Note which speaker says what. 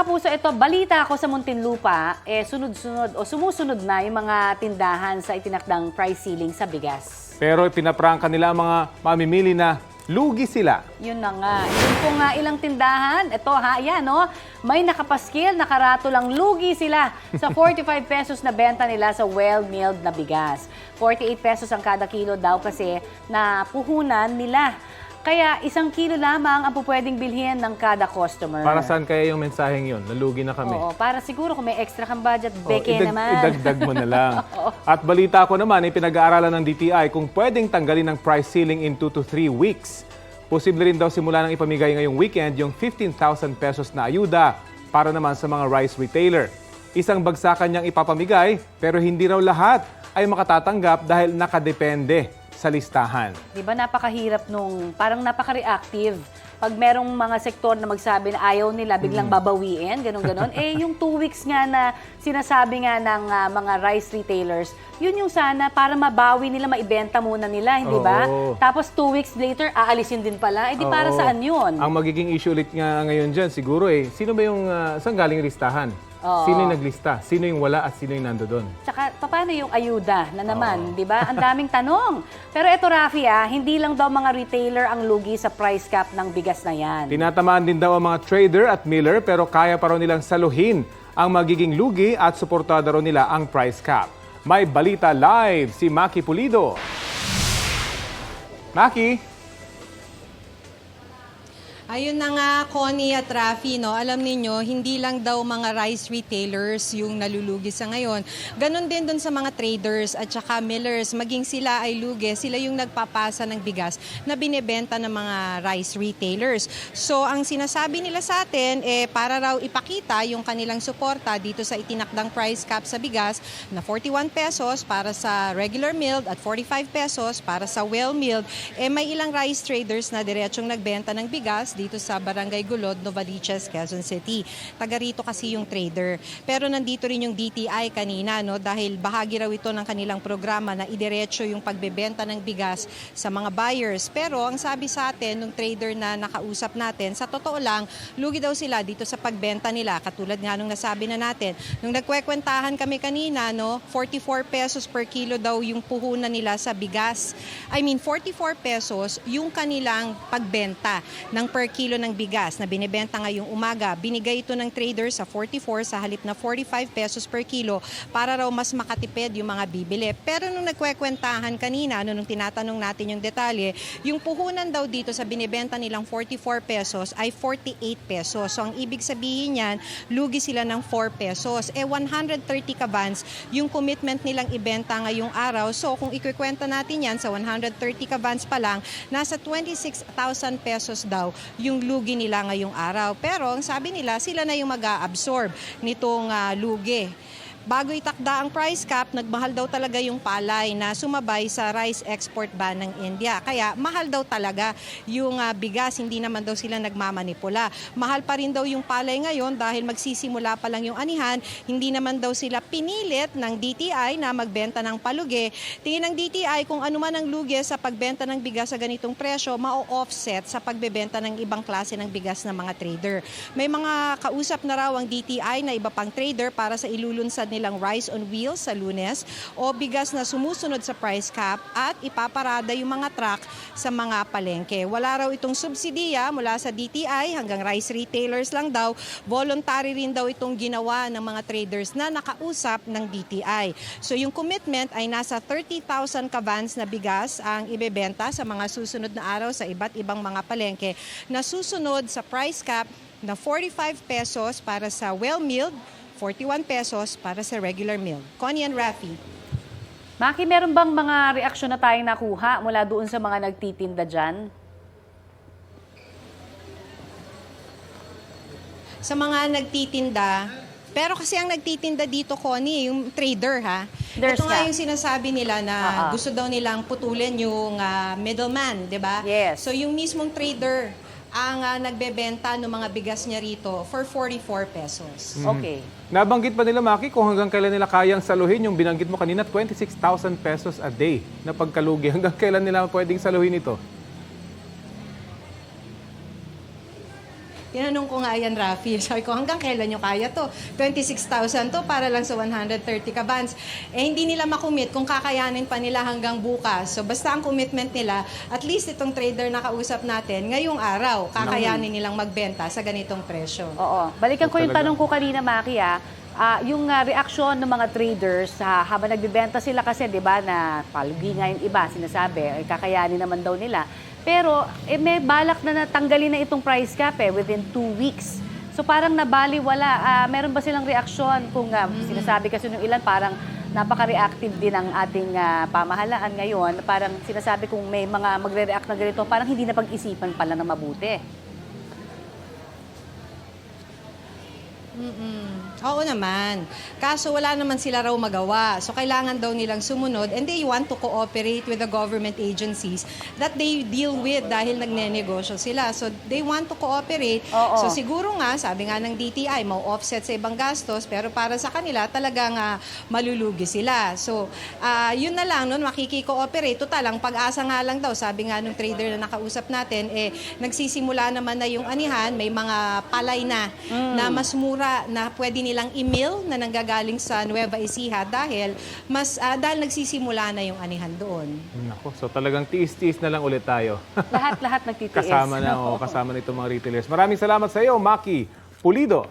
Speaker 1: kapuso, ito, balita ako sa Muntinlupa, sunod-sunod o sumusunod na yung mga tindahan sa itinakdang price ceiling sa bigas.
Speaker 2: Pero ipinaprangka nila ang mga mamimili na lugi sila.
Speaker 1: Yun na nga. Yun po nga ilang tindahan. Ito ha, yan no. May nakapaskil, nakaratulang lugi sila sa 45 pesos na benta nila sa well-milled na bigas. 48 pesos ang kada kilo daw kasi na puhunan nila. Kaya 1 kilo lamang ang pupwedeng bilhin ng kada customer.
Speaker 2: Para saan kaya yung mensaheng yun? Nalugi na kami.
Speaker 1: Oo, para siguro kung may extra kang budget, beke naman.
Speaker 2: Idagdag mo na lang. At balita ko naman, pinag-aaralan ng DTI kung pwedeng tanggalin ng price ceiling in 2 to 3 weeks. Posible rin daw simula ng ipamigay ngayong weekend yung 15,000 pesos na ayuda para naman sa mga rice retailer. Isang bagsakan niyang ipapamigay pero hindi raw lahat ay makatatanggap dahil nakadepende sa listahan.
Speaker 1: Di ba napakahirap nung, parang napaka-reactive. Pag merong mga sektor na magsabi na ayaw nila, biglang babawiin, ganun-ganon. Yung 2 weeks nga na sinasabi nga ng mga rice retailers, yun yung sana para mabawi nila, maibenta muna nila, hindi ba? Tapos 2 weeks later, aalisin din pala. Di para saan yun?
Speaker 2: Ang magiging issue ulit nga ngayon dyan, siguro sino ba yung, saan galing yung listahan? Sino yung naglista? Sino yung wala at sino yung nando doon?
Speaker 1: Tsaka, paano yung ayuda na naman, di ba? Ang daming tanong. Pero eto, Rafi, hindi lang daw mga retailer ang lugi sa price cap ng bigas na yan.
Speaker 2: Tinatamaan din daw ang mga trader at miller pero kaya pa raw nilang saluhin ang magiging lugi at suportada raw nila ang price cap. May balita live si Maki Pulido. Maki?
Speaker 3: Ayun na nga, Connie at Rafi, no? Alam niyo hindi lang daw mga rice retailers yung nalulugi sa ngayon. Ganon din dun sa mga traders at saka millers. Maging sila ay lugi, sila yung nagpapasa ng bigas na binebenta ng mga rice retailers. So, ang sinasabi nila sa atin, para raw ipakita yung kanilang suporta dito sa itinakdang price cap sa bigas na 41 pesos para sa regular milled at 45 pesos para sa well-milled. May ilang rice traders na diretsong nagbenta ng bigas dito sa Barangay Gulod, Novaliches, Quezon City. Taga rito kasi yung trader. Pero nandito rin yung DTI kanina, no, dahil bahagi raw ito ng kanilang programa na idiretso yung pagbebenta ng bigas sa mga buyers. Pero ang sabi sa atin ng trader na nakausap natin, sa totoo lang, lugi daw sila dito sa pagbenta nila. Katulad nga nung nasabi na natin, nung nagkwekwentahan kami kanina, no, 44 pesos per kilo daw yung puhunan nila sa bigas. 44 pesos yung kanilang pagbenta ng per kilo ng bigas na binibenta ngayong umaga. Binigay ito ng trader sa 44 sa halip na 45 pesos per kilo para raw mas makatipid yung mga bibili. Pero nung nagkwekwentahan kanina, nung tinatanong natin yung detalye, yung puhunan daw dito sa binibenta nilang 44 pesos ay 48 pesos. So ang ibig sabihin yan, lugi sila ng 4 pesos. 130 kabans yung commitment nilang ibenta ngayong araw. So kung ikwekwenta natin yan sa 130 kabans pa lang, nasa 26,000 pesos daw yung lugi nila ngayong araw. Pero ang sabi nila, sila na yung mag-a-absorb nitong lugi. Bago itakda ang price cap, nagmahal daw talaga yung palay na sumabay sa rice export ban ng India. Kaya mahal daw talaga yung bigas, hindi naman daw sila nagmamanipula. Mahal pa rin daw yung palay ngayon dahil magsisimula pa lang yung anihan. Hindi naman daw sila pinilit ng DTI na magbenta ng palugi. Tingin ng DTI kung ano man ang lugi sa pagbenta ng bigas sa ganitong presyo, ma-offset sa pagbebenta ng ibang klase ng bigas ng mga trader. May mga kausap na raw ang DTI na iba pang trader para sa ilulunsad nilang rice on wheels sa Lunes o bigas na sumusunod sa price cap at ipaparada yung mga truck sa mga palengke. Wala raw itong subsidiya mula sa DTI hanggang rice retailers lang daw. Voluntary rin daw itong ginawa ng mga traders na nakausap ng DTI. So yung commitment ay nasa 30,000 kabans na bigas ang ibebenta sa mga susunod na araw sa iba't ibang mga palengke na susunod sa price cap na 45 pesos para sa well-milled, 41 pesos para sa regular meal. Connie and Rafi.
Speaker 1: Maki, meron bang mga reaksyon na tayong nakuha mula doon sa mga nagtitinda dyan?
Speaker 3: Sa mga nagtitinda, pero kasi ang nagtitinda dito, Connie, yung trader ha. Ito nga yung sinasabi nila na gusto daw nilang putulin yung middleman, di ba?
Speaker 1: Yes.
Speaker 3: So yung mismong trader ang nagbebenta ng mga bigas niya rito for 44 pesos.
Speaker 1: Okay.
Speaker 2: Nabanggit pa nila, Maki, kung hanggang kailan nila kayang saluhin yung binanggit mo kanina, 26,000 pesos a day na pagkalugi. Hanggang kailan nila pwedeng saluhin ito?
Speaker 3: Tinanong ko nga yan, Rafi. Sabi ko, hanggang kailan nyo kaya to? 26,000 to para lang sa 130 ka bands. Eh, hindi nila makomit kung kakayanin pa nila hanggang bukas. So, basta ang commitment nila, at least itong trader na kausap natin, ngayong araw, kakayanin nilang magbenta sa ganitong presyo.
Speaker 1: Oo. Balikan ko yung
Speaker 2: Talaga.
Speaker 1: tanong ko kanina, Maki, yung reaksyon ng mga traders habang nagbibenta sila kasi, di ba, na palugi nga yung iba, sinasabi, ay kakayanin naman daw nila. Pero may balak na natanggalin na itong price cap within 2 weeks. So parang nabaliwala. Meron ba silang reaksyon kung sinasabi kasi ng ilan parang napaka-reactive din ang ating pamahalaan ngayon. Parang sinasabi kung may mga magre-react na ganito, parang hindi na pag-isipan pala na mabuti.
Speaker 3: Oo naman. Kaso wala naman sila raw magawa. So kailangan daw nilang sumunod and they want to cooperate with the government agencies that they deal with dahil nagnenegosyo sila. So they want to cooperate.
Speaker 1: Oo.
Speaker 3: So siguro nga, sabi nga ng DTI, mau-offset sa ibang gastos pero para sa kanila talagang malulugi sila. So yun na lang nun, makiki-cooperate. Total, ang pag-asa nga lang daw, sabi nga ng trader na nakausap natin, nagsisimula naman na yung anihan, may mga palay na na mas mura na pwede nilang email na nanggagaling sa Nueva Ecija dahil nagsisimula na yung anihan doon.
Speaker 2: Nako, so talagang tiis-tiis na lang ulit tayo.
Speaker 1: Lahat-lahat nagtitiis.
Speaker 2: Kasama na itong mga retailers. Maraming salamat sa iyo, Maki Pulido.